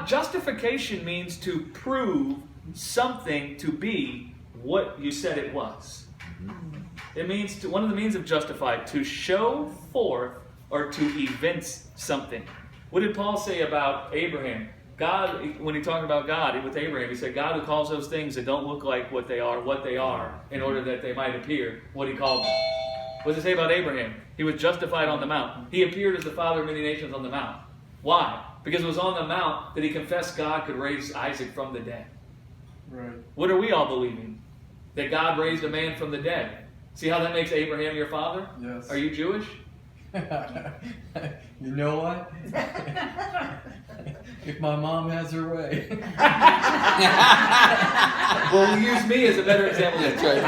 justification means to prove something to be what you said it was. It means one of the means of justified, to show forth or to evince something. What did Paul say about Abraham? God, when he talked about God with Abraham, he said, God who calls those things that don't look like what they are, in order that they might appear what he called them. What does it say about Abraham? He was justified on the mount. He appeared as the father of many nations on the mount. Why? Because it was on the mount that he confessed God could raise Isaac from the dead. Right. What are we all believing? That God raised a man from the dead. See how that makes Abraham your father? Yes. Are you Jewish? You know what? If my mom has her way. Well, use me as a better example. That's right.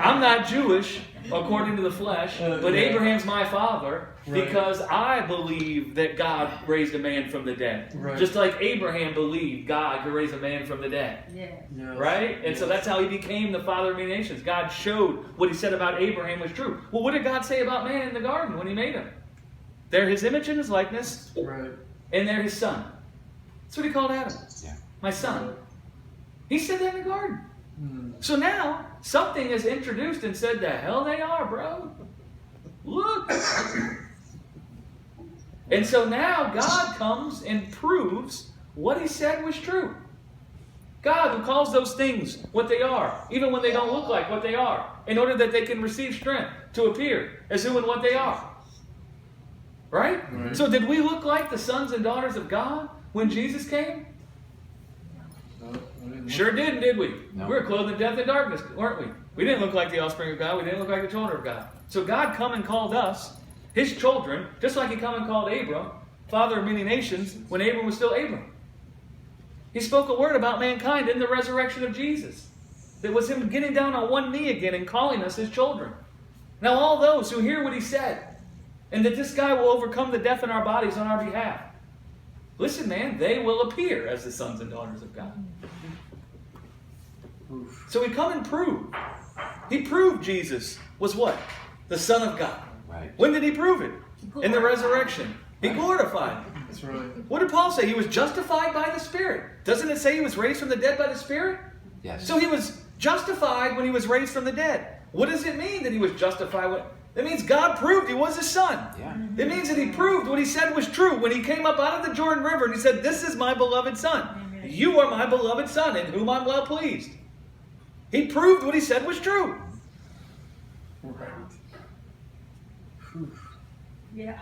I'm not Jewish according to the flesh, but Yeah. Abraham's my father Right. because I believe that God raised a man from the dead. Right. Just like Abraham believed God could raise a man from the dead. Yes. Yes. Right? And so Yes. that's how he became the father of many nations. God showed what he said about Abraham was true. Well, what did God say about man in the garden when he made him? They're his image and his likeness, Right. and they're his son. That's what he called Adam. Yeah. My son. He said that in the garden. Mm. So now, something is introduced and said, the hell they are, bro. Look. And so now God comes and proves what he said was true. God who calls those things what they are, even when they don't look like what they are, in order that they can receive strength to appear as who and what they are. Right? Right. So did we look like the sons and daughters of God when Jesus came? No, I didn't look- Sure did we? No. We were clothed in death and darkness, weren't we? We didn't look like the offspring of God. We didn't look like the children of God. So God come and called us, his children, just like he come and called Abram, father of many nations, when Abram was still Abram. He spoke a word about mankind in the resurrection of Jesus. That was him getting down on one knee again and calling us his children. Now all those who hear what he said, and that this guy will overcome the death in our bodies on our behalf. Listen, man, they will appear as the sons and daughters of God. Oof. So he come and prove. He proved Jesus was what? The Son of God. Right. When did he prove it? In the resurrection. He glorified. That's right. What did Paul say? He was justified by the Spirit. Doesn't it say he was raised from the dead by the Spirit? Yes. So he was justified when he was raised from the dead. What does it mean that he was justified? That means God proved he was his son. Yeah. It means that he proved what he said was true when he came up out of the Jordan River and he said, "This is my beloved son. You are my beloved son in whom I'm well pleased." He proved what he said was true. Right. Oof. Yeah.